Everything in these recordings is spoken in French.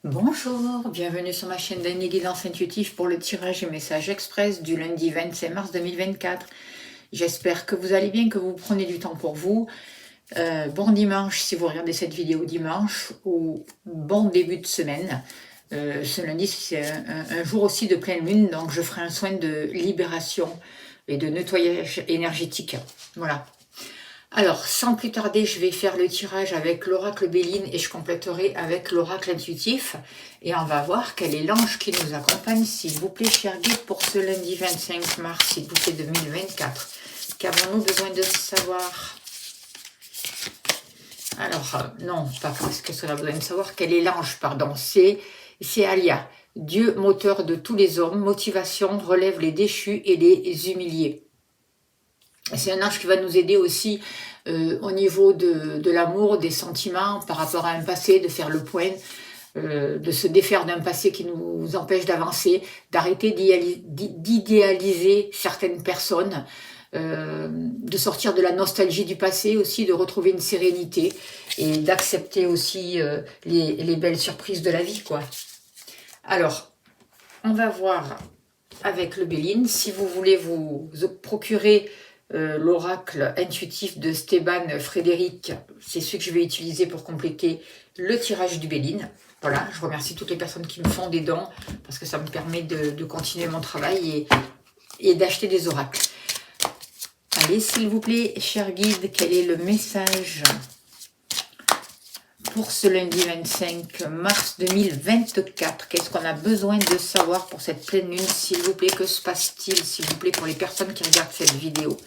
Bonjour, bienvenue sur ma chaîne d'Annie Guidance Intuitive pour le tirage et message express du lundi 25 mars 2024. J'espère que vous allez bien, que vous prenez du temps pour vous. Bon dimanche si vous regardez cette vidéo dimanche, ou bon début de semaine. Ce lundi, c'est un jour aussi de pleine lune, donc je ferai un soin de libération et de nettoyage énergétique. Voilà. Alors, sans plus tarder, je vais faire le tirage avec l'oracle Béline et je compléterai avec l'oracle intuitif. Et on va voir quel est l'ange qui nous accompagne, s'il vous plaît, cher guide, pour ce lundi 25 mars, s'il vous plaît, 2024. Qu'avons-nous besoin de savoir? Alors, non, pas qu'est-ce qu'on a besoin de savoir. Quel est l'ange, pardon? C'est Alia, Dieu moteur de tous les hommes, motivation, relève les déchus et les humiliés. C'est un ange qui va nous aider aussi au niveau de l'amour, des sentiments, par rapport à un passé, de faire le point, de se défaire d'un passé qui nous empêche d'avancer, d'arrêter d'idéaliser certaines personnes, de sortir de la nostalgie du passé aussi, de retrouver une sérénité et d'accepter aussi les belles surprises de la vie, quoi. Alors, on va voir avec le Béline, si vous voulez vous procurer l'oracle intuitif de Stéban Frédéric, c'est celui que je vais utiliser pour compléter le tirage du Béline. Voilà, je remercie toutes les personnes qui me font des dons, parce que ça me permet de continuer mon travail et d'acheter des oracles. Allez, s'il vous plaît, cher guide, quel est le message pour ce lundi 25 mars 2024? Qu'est-ce qu'on a besoin de savoir pour cette pleine lune, s'il vous plaît? Que se passe-t-il, s'il vous plaît, pour les personnes qui regardent cette vidéo?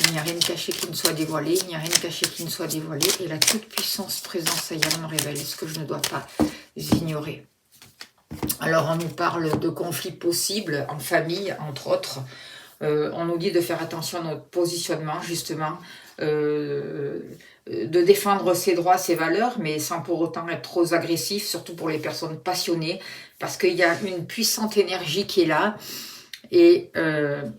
Il n'y a rien de caché qui ne soit dévoilé, il n'y a rien de caché qui ne soit dévoilé, et la toute-puissance présence ailleurs me révèle ce que je ne dois pas ignorer. Alors, on nous parle de conflits possibles en famille, entre autres. On nous dit de faire attention à notre positionnement, justement, de défendre ses droits, ses valeurs, mais sans pour autant être trop agressif, surtout pour les personnes passionnées, parce qu'il y a une puissante énergie qui est là. Et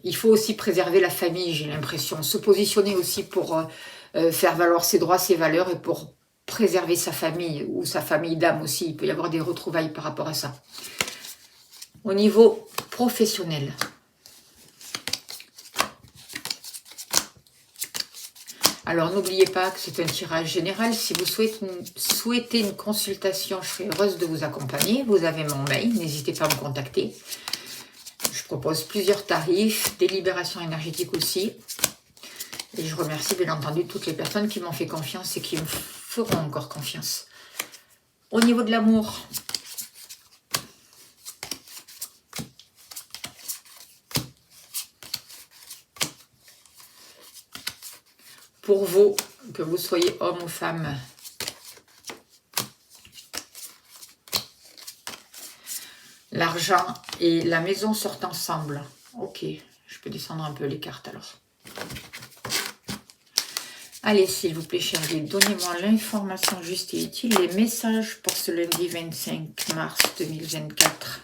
il faut aussi préserver la famille, j'ai l'impression. Se positionner aussi pour faire valoir ses droits, ses valeurs, et pour préserver sa famille, ou sa famille d'âme aussi. Il peut y avoir des retrouvailles par rapport à ça. Au niveau professionnel, alors n'oubliez pas que c'est un tirage général. Si vous souhaitez une consultation, je serai heureuse de vous accompagner. Vous avez mon mail, n'hésitez pas à me contacter. Je propose plusieurs tarifs, des libérations énergétiques aussi. Et je remercie bien entendu toutes les personnes qui m'ont fait confiance et qui me feront encore confiance. Au niveau de l'amour, pour vous, que vous soyez homme ou femme, l'argent et la maison sortent ensemble. Ok, je peux descendre un peu les cartes alors. Allez, s'il vous plaît, cher guide, donnez-moi l'information juste et utile, les messages pour ce lundi 25 mars 2024.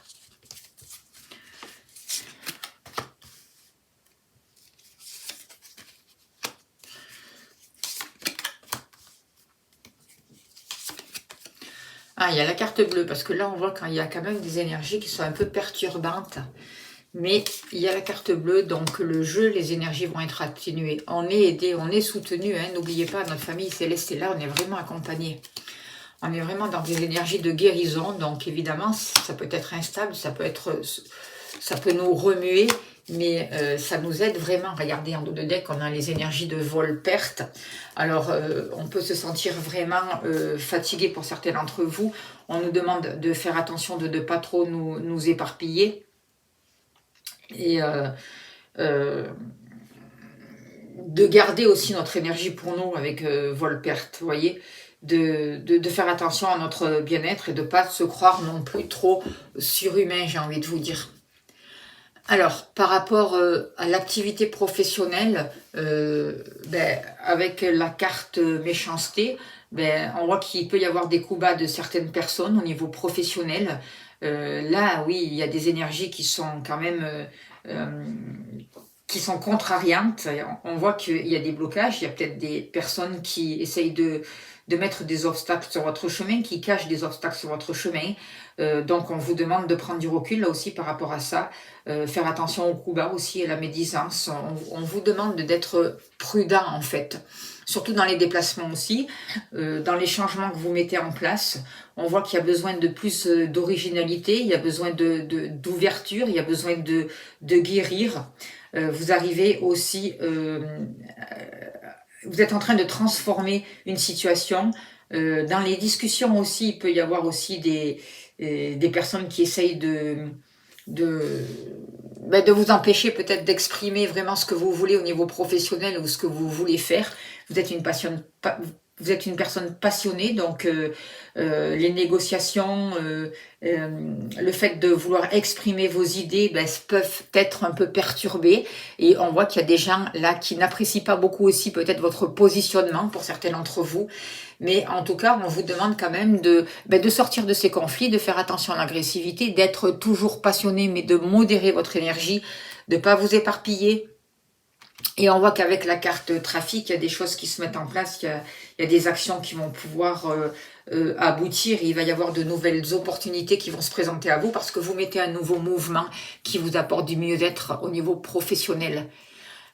Ah, il y a la carte bleue, parce que là, on voit qu'il y a quand même des énergies qui sont un peu perturbantes. Mais il y a la carte bleue, donc le jeu, les énergies vont être atténuées. On est aidé, on est soutenu. Hein. N'oubliez pas, notre famille céleste est là, on est vraiment accompagné. On est vraiment dans des énergies de guérison. Donc évidemment, ça peut être instable, ça peut nous remuer. Mais ça nous aide vraiment. Regardez, en dos de deck, on a les énergies de vol-perte. Alors, on peut se sentir vraiment fatigué pour certains d'entre vous. On nous demande de faire attention de ne pas trop nous éparpiller. Et de garder aussi notre énergie pour nous avec vol-perte, vous voyez, de faire attention à notre bien-être et de ne pas se croire non plus trop surhumain, j'ai envie de vous dire. Alors, par rapport à l'activité professionnelle, avec la carte méchanceté, on voit qu'il peut y avoir des coups bas de certaines personnes au niveau professionnel. Là, oui, il y a des énergies qui sont quand même qui sont contrariantes. On voit qu'il y a des blocages, il y a peut-être des personnes qui essayent de de mettre des obstacles sur votre chemin, qui cachent des obstacles sur votre chemin. Donc on vous demande de prendre du recul là aussi par rapport à ça. Faire attention au coup bas aussi et à la médisance. On vous demande d'être prudent en fait. Surtout dans les déplacements aussi, dans les changements que vous mettez en place. On voit qu'il y a besoin de plus d'originalité, il y a besoin d'ouverture, il y a besoin de guérir. Vous arrivez aussi, vous êtes en train de transformer une situation. Dans les discussions aussi, il peut y avoir aussi des personnes qui essayent de vous empêcher peut-être d'exprimer vraiment ce que vous voulez au niveau professionnel ou ce que vous voulez faire. Vous êtes une personne passionnée, donc les négociations, le fait de vouloir exprimer vos idées peuvent être un peu perturbées. Et on voit qu'il y a des gens là qui n'apprécient pas beaucoup aussi peut-être votre positionnement pour certains d'entre vous. Mais en tout cas, on vous demande quand même de sortir de ces conflits, de faire attention à l'agressivité, d'être toujours passionné, mais de modérer votre énergie, de ne pas vous éparpiller. Et on voit qu'avec la carte trafic, il y a des choses qui se mettent en place, il y a des actions qui vont pouvoir aboutir. Il va y avoir de nouvelles opportunités qui vont se présenter à vous parce que vous mettez un nouveau mouvement qui vous apporte du mieux-être au niveau professionnel.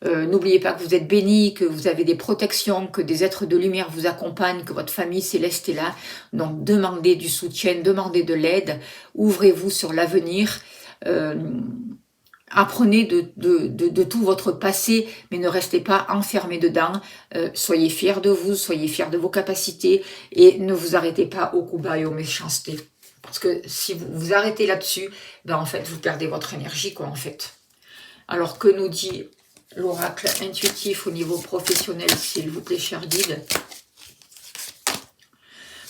N'oubliez pas que vous êtes béni, que vous avez des protections, que des êtres de lumière vous accompagnent, que votre famille céleste est là. Donc demandez du soutien, demandez de l'aide, ouvrez-vous sur l'avenir. Apprenez de tout votre passé, mais ne restez pas enfermé dedans. Soyez fiers de vous, soyez fiers de vos capacités et ne vous arrêtez pas au coup bas et aux méchancetés. Parce que si vous vous arrêtez là-dessus, en fait, vous perdez votre énergie, quoi, en fait. Alors, que nous dit l'oracle intuitif au niveau professionnel, s'il vous plaît, cher guide?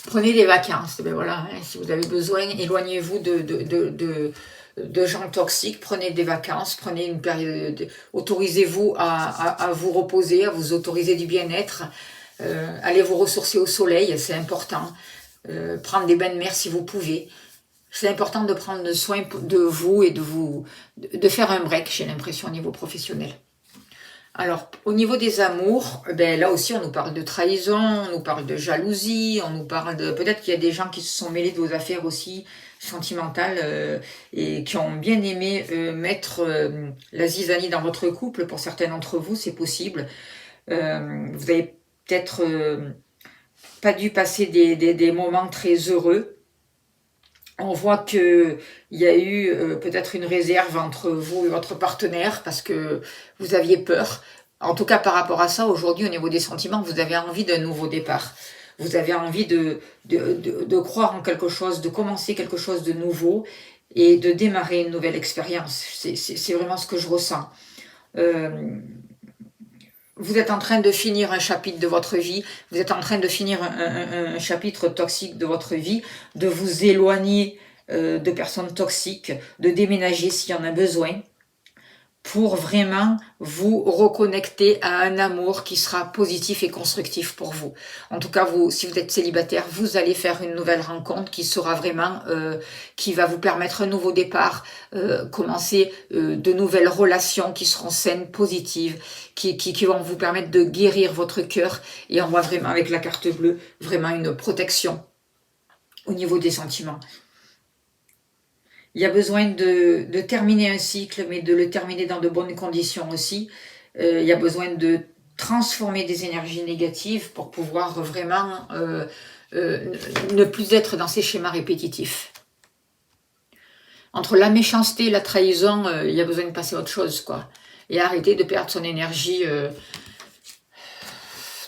Prenez des vacances. Voilà, si vous avez besoin, éloignez-vous de gens toxiques, prenez des vacances, prenez une période, autorisez-vous à vous reposer, à vous autoriser du bien-être, allez vous ressourcer au soleil, c'est important, prendre des bains de mer si vous pouvez. C'est important de prendre soin de vous et de faire un break, j'ai l'impression, au niveau professionnel. Alors, au niveau des amours, là aussi, on nous parle de trahison, on nous parle de jalousie, on nous parle de... Peut-être qu'il y a des gens qui se sont mêlés de vos affaires aussi sentimentales et qui ont bien aimé mettre la zizanie dans votre couple. Pour certains d'entre vous, c'est possible. Vous avez peut-être pas dû passer des moments très heureux. On voit qu'il y a eu peut-être une réserve entre vous et votre partenaire parce que vous aviez peur. En tout cas, par rapport à ça, aujourd'hui, au niveau des sentiments, vous avez envie d'un nouveau départ. Vous avez envie de croire en quelque chose, de commencer quelque chose de nouveau et de démarrer une nouvelle expérience. C'est vraiment ce que je ressens. Vous êtes en train de finir un chapitre de votre vie, vous êtes en train de finir un chapitre toxique de votre vie, de vous éloigner de personnes toxiques, de déménager s'il y en a besoin, pour vraiment vous reconnecter à un amour qui sera positif et constructif pour vous. En tout cas, si vous êtes célibataire, vous allez faire une nouvelle rencontre qui sera vraiment, qui va vous permettre un nouveau départ, commencer de nouvelles relations qui seront saines, positives, qui vont vous permettre de guérir votre cœur. Et on voit vraiment avec la carte bleue, vraiment une protection au niveau des sentiments. Il y a besoin de terminer un cycle, mais de le terminer dans de bonnes conditions aussi. Il y a besoin de transformer des énergies négatives pour pouvoir vraiment ne plus être dans ces schémas répétitifs. Entre la méchanceté et la trahison, il y a besoin de passer à autre chose, quoi. Et arrêter de perdre son énergie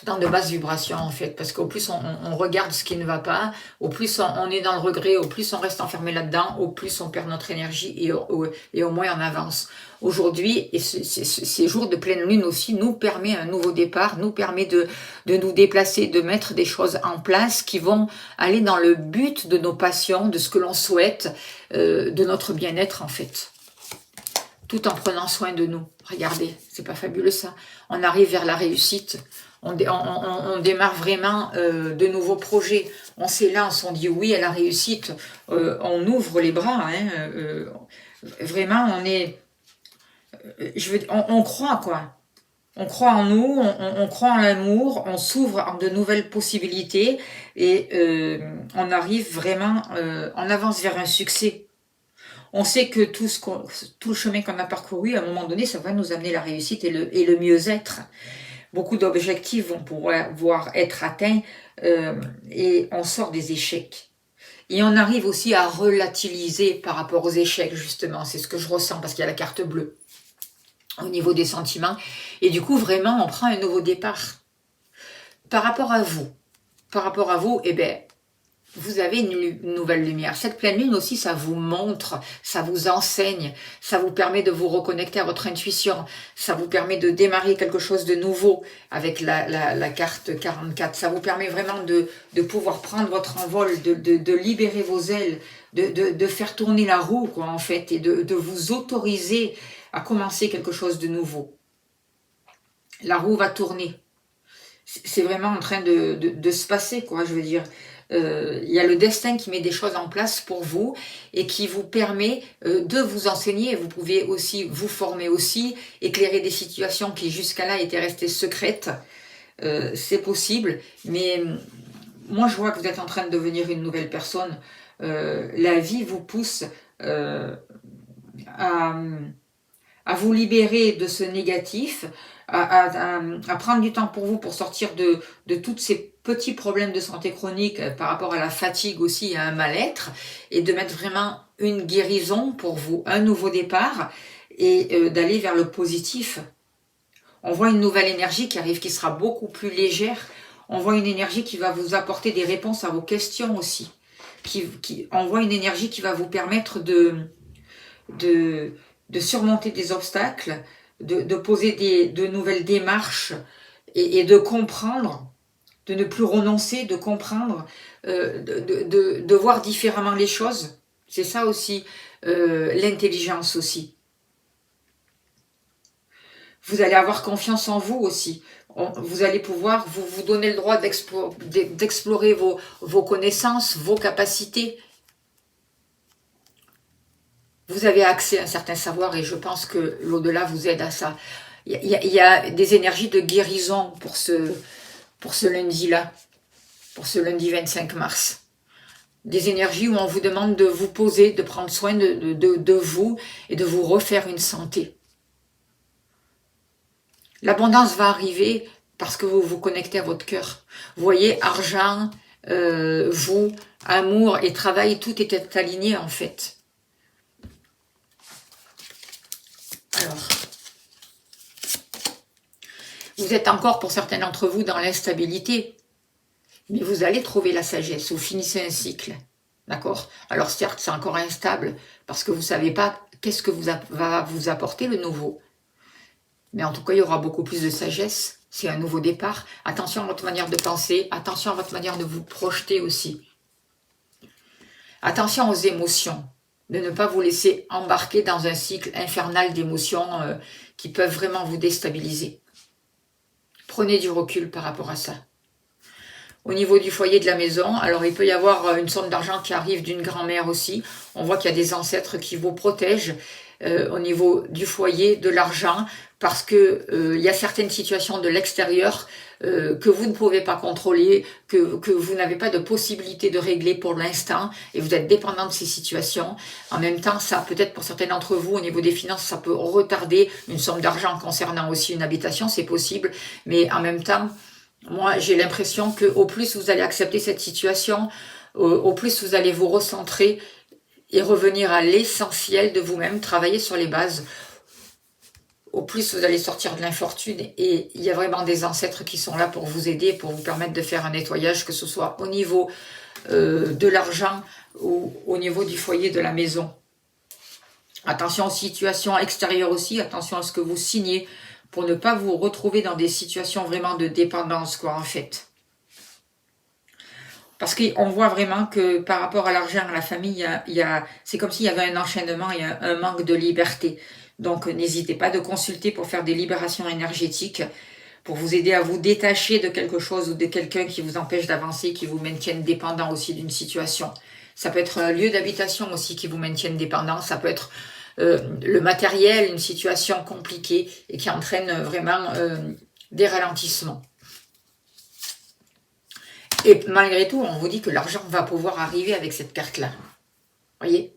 dans de basses vibrations en fait, parce qu'au plus on regarde ce qui ne va pas, au plus on est dans le regret, au plus on reste enfermé là-dedans, au plus on perd notre énergie et au moins on avance. Aujourd'hui, et ces jours de pleine lune aussi nous permet un nouveau départ, nous permet de nous déplacer, de mettre des choses en place qui vont aller dans le but de nos passions, de ce que l'on souhaite, de notre bien-être en fait. Tout en prenant soin de nous. Regardez, c'est pas fabuleux ça. On arrive vers la réussite. On démarre vraiment de nouveaux projets. On s'élance, on dit oui à la réussite. On ouvre les bras. Vraiment, on croit quoi. On croit en nous, on croit en l'amour, on s'ouvre en de nouvelles possibilités et on arrive vraiment, on avance vers un succès. On sait que tout le chemin qu'on a parcouru, à un moment donné, ça va nous amener la réussite et le mieux-être. Beaucoup d'objectifs vont pouvoir être atteints et on sort des échecs. Et on arrive aussi à relativiser par rapport aux échecs, justement. C'est ce que je ressens parce qu'il y a la carte bleue au niveau des sentiments. Et du coup, vraiment, on prend un nouveau départ. Par rapport à vous, eh bien, vous avez une nouvelle lumière. Cette pleine lune aussi, ça vous montre, ça vous enseigne, ça vous permet de vous reconnecter à votre intuition, ça vous permet de démarrer quelque chose de nouveau avec la carte 44. Ça vous permet vraiment de pouvoir prendre votre envol, de libérer vos ailes, de faire tourner la roue, quoi, en fait, et de vous autoriser à commencer quelque chose de nouveau. La roue va tourner. C'est vraiment en train de se passer, quoi, je veux dire. Il y a le destin qui met des choses en place pour vous et qui vous permet de vous enseigner. Vous pouvez aussi vous former aussi, éclairer des situations qui jusqu'à là étaient restées secrètes. C'est possible, mais moi je vois que vous êtes en train de devenir une nouvelle personne. La vie vous pousse à vous libérer de ce négatif, à prendre du temps pour vous pour sortir de tous ces petits problèmes de santé chronique par rapport à la fatigue aussi, à un mal-être, et de mettre vraiment une guérison pour vous, un nouveau départ, et d'aller vers le positif. On voit une nouvelle énergie qui arrive, qui sera beaucoup plus légère. On voit une énergie qui va vous apporter des réponses à vos questions aussi. On voit une énergie qui va vous permettre de surmonter des obstacles, de poser de nouvelles démarches et de comprendre, de ne plus renoncer, de comprendre, de voir différemment les choses. C'est ça aussi, l'intelligence aussi. Vous allez avoir confiance en vous aussi. Vous allez pouvoir vous donner le droit d'explorer vos connaissances, vos capacités. Vous avez accès à un certain savoir et je pense que l'au-delà vous aide à ça. Il y a des énergies de guérison pour ce lundi-là, pour ce lundi 25 mars. Des énergies où on vous demande de vous poser, de prendre soin de vous et de vous refaire une santé. L'abondance va arriver parce que vous vous connectez à votre cœur. Vous voyez, argent, vous, amour et travail, tout est aligné en fait. Alors, vous êtes encore pour certains d'entre vous dans l'instabilité, mais vous allez trouver la sagesse, vous finissez un cycle, d'accord? Alors certes, c'est encore instable, parce que vous ne savez pas qu'est-ce que va vous apporter le nouveau. Mais en tout cas, il y aura beaucoup plus de sagesse, c'est un nouveau départ. Attention à votre manière de penser, attention à votre manière de vous projeter aussi. Attention aux émotions, de ne pas vous laisser embarquer dans un cycle infernal d'émotions qui peuvent vraiment vous déstabiliser. Prenez du recul par rapport à ça. Au niveau du foyer de la maison, alors il peut y avoir une somme d'argent qui arrive d'une grand-mère aussi. On voit qu'il y a des ancêtres qui vous protègent au niveau du foyer, de l'argent, parce que il y a certaines situations de l'extérieur que vous ne pouvez pas contrôler, que vous n'avez pas de possibilité de régler pour l'instant, et vous êtes dépendant de ces situations. En même temps, ça peut-être pour certains d'entre vous, au niveau des finances, ça peut retarder une somme d'argent concernant aussi une habitation, c'est possible, mais en même temps, moi, j'ai l'impression qu'au plus vous allez accepter cette situation, au plus vous allez vous recentrer et revenir à l'essentiel de vous-même, travailler sur les bases, au plus vous allez sortir de l'infortune et il y a vraiment des ancêtres qui sont là pour vous aider, pour vous permettre de faire un nettoyage, que ce soit au niveau de l'argent ou au niveau du foyer de la maison. Attention aux situations extérieures aussi, attention à ce que vous signez, pour ne pas vous retrouver dans des situations vraiment de dépendance, quoi, en fait. Parce qu'on voit vraiment que par rapport à l'argent, à la famille, c'est comme s'il y avait un enchaînement et un manque de liberté. Donc, n'hésitez pas de consulter pour faire des libérations énergétiques, pour vous aider à vous détacher de quelque chose ou de quelqu'un qui vous empêche d'avancer, qui vous maintienne dépendant aussi d'une situation. Ça peut être un lieu d'habitation aussi qui vous maintienne dépendant. Ça peut être le matériel, une situation compliquée et qui entraîne vraiment des ralentissements. Et malgré tout, on vous dit que l'argent va pouvoir arriver avec cette carte-là. Voyez?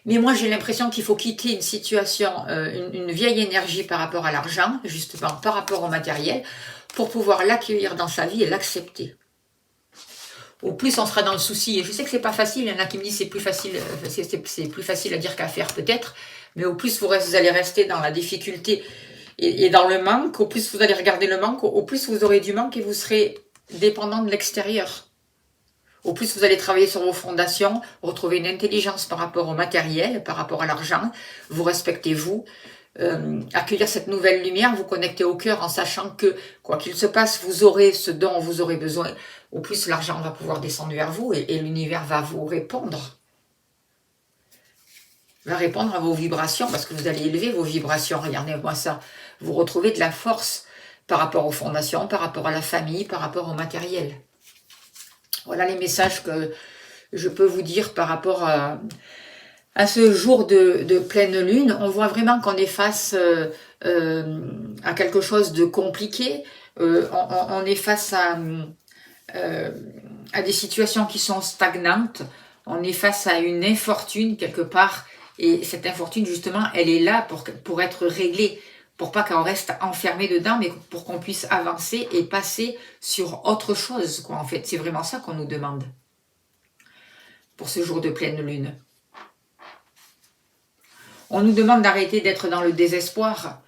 Mais moi, j'ai l'impression qu'il faut quitter une situation, une vieille énergie par rapport à l'argent, justement, par rapport au matériel, pour pouvoir l'accueillir dans sa vie et l'accepter. Au plus on sera dans le souci, et je sais que c'est pas facile, il y en a qui me disent c'est plus facile, c'est plus facile à dire qu'à faire peut-être, mais au plus vous allez rester dans la difficulté et dans le manque, au plus vous allez regarder le manque, au plus vous aurez du manque et vous serez dépendant de l'extérieur. Au plus vous allez travailler sur vos fondations, retrouver une intelligence par rapport au matériel, par rapport à l'argent, vous respectez vous, accueillir cette nouvelle lumière, vous connecter au cœur en sachant que quoi qu'il se passe, vous aurez ce dont vous aurez besoin. Au plus l'argent va pouvoir descendre vers vous et l'univers va vous répondre. Va répondre à vos vibrations parce que vous allez élever vos vibrations. Regardez-moi ça. Vous retrouvez de la force par rapport aux fondations, par rapport à la famille, par rapport au matériel. Voilà les messages que je peux vous dire par rapport à ce jour de pleine lune. On voit vraiment qu'on est face à quelque chose de compliqué. On est face à des situations qui sont stagnantes. On est face à une infortune quelque part. Et cette infortune, justement, elle est là pour être réglée. Pour pas qu'on reste enfermé dedans, mais pour qu'on puisse avancer et passer sur autre chose, quoi, en fait. C'est vraiment ça qu'on nous demande pour ce jour de pleine lune. On nous demande d'arrêter d'être dans le désespoir,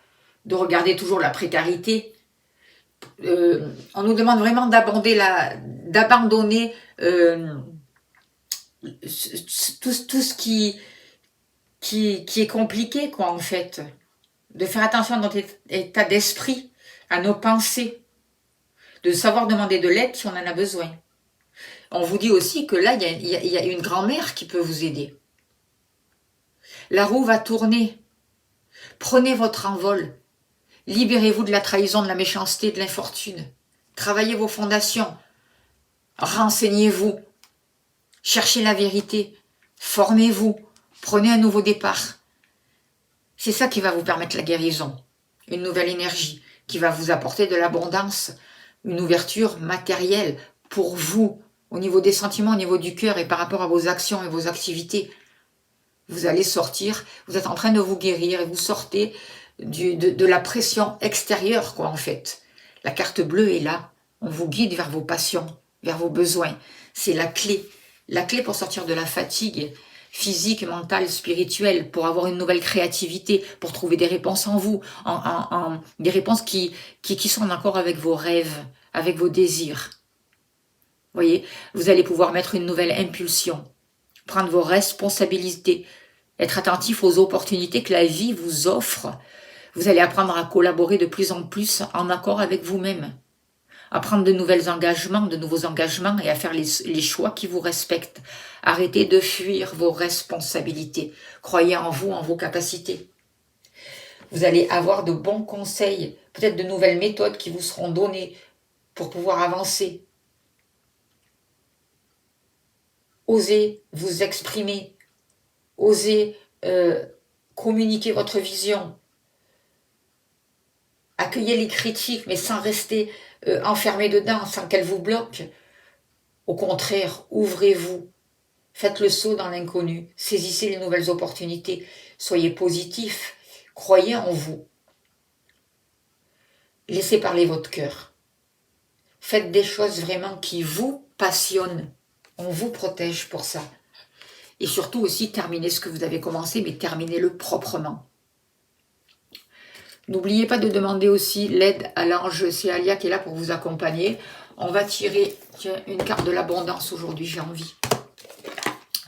de regarder toujours la précarité. On nous demande vraiment d'abandonner tout ce qui est compliqué, quoi, en fait. De faire attention à notre état d'esprit, à nos pensées, de savoir demander de l'aide si on en a besoin. On vous dit aussi que là, il y a une grand-mère qui peut vous aider. La roue va tourner. Prenez votre envol. Libérez-vous de la trahison, de la méchanceté, de l'infortune. Travaillez vos fondations. Renseignez-vous. Cherchez la vérité. Formez-vous. Prenez un nouveau départ. C'est ça qui va vous permettre la guérison. Une nouvelle énergie qui va vous apporter de l'abondance, une ouverture matérielle pour vous, au niveau des sentiments, au niveau du cœur et par rapport à vos actions et vos activités. Vous allez sortir, vous êtes en train de vous guérir et vous sortez de la pression extérieure, quoi, en fait. La carte bleue est là. On vous guide vers vos passions, vers vos besoins. C'est la clé. La clé pour sortir de la fatigue physique, mentale, spirituelle, pour avoir une nouvelle créativité, pour trouver des réponses en vous, des réponses qui sont en accord avec vos rêves, avec vos désirs. Vous voyez, vous allez pouvoir mettre une nouvelle impulsion, prendre vos responsabilités, être attentif aux opportunités que la vie vous offre. Vous allez apprendre à collaborer de plus en plus en accord avec vous-même, à prendre de nouveaux engagements et à faire les choix qui vous respectent. Arrêtez de fuir vos responsabilités. Croyez en vous, en vos capacités. Vous allez avoir de bons conseils, peut-être de nouvelles méthodes qui vous seront données pour pouvoir avancer. Osez vous exprimer, osez communiquer votre vision. Accueillez les critiques, mais sans rester enfermé dedans, sans qu'elles vous bloquent. Au contraire, ouvrez-vous. Faites le saut dans l'inconnu. Saisissez les nouvelles opportunités. Soyez positif. Croyez en vous. Laissez parler votre cœur. Faites des choses vraiment qui vous passionnent. On vous protège pour ça. Et surtout aussi, terminez ce que vous avez commencé, mais terminez-le proprement. N'oubliez pas de demander aussi l'aide à l'ange, c'est Alia qui est là pour vous accompagner. On va tirer une carte de l'abondance aujourd'hui, j'ai envie.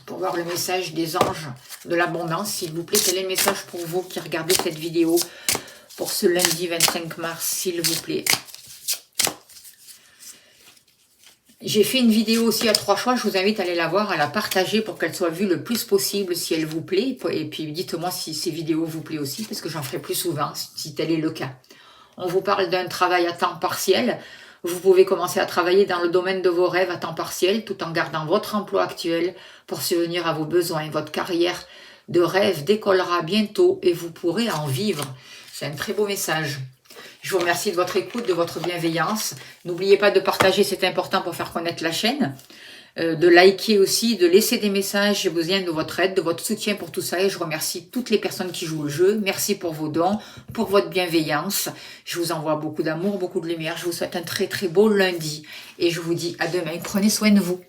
Pour voir le message des anges de l'abondance, s'il vous plaît. Quel est le message pour vous qui regardez cette vidéo pour ce lundi 25 mars, s'il vous plaît. J'ai fait une vidéo aussi à 3 choix, je vous invite à aller la voir, à la partager pour qu'elle soit vue le plus possible si elle vous plaît. Et puis dites-moi si ces vidéos vous plaisent aussi, parce que j'en ferai plus souvent si tel est le cas. On vous parle d'un travail à temps partiel. Vous pouvez commencer à travailler dans le domaine de vos rêves à temps partiel, tout en gardant votre emploi actuel pour subvenir à vos besoins, votre carrière de rêve décollera bientôt et vous pourrez en vivre. C'est un très beau message. Je vous remercie de votre écoute, de votre bienveillance. N'oubliez pas de partager, c'est important pour faire connaître la chaîne. De liker aussi, de laisser des messages. J'ai besoin de votre aide, de votre soutien pour tout ça. Et je remercie toutes les personnes qui jouent le jeu. Merci pour vos dons, pour votre bienveillance. Je vous envoie beaucoup d'amour, beaucoup de lumière. Je vous souhaite un très très beau lundi. Et je vous dis à demain. Prenez soin de vous.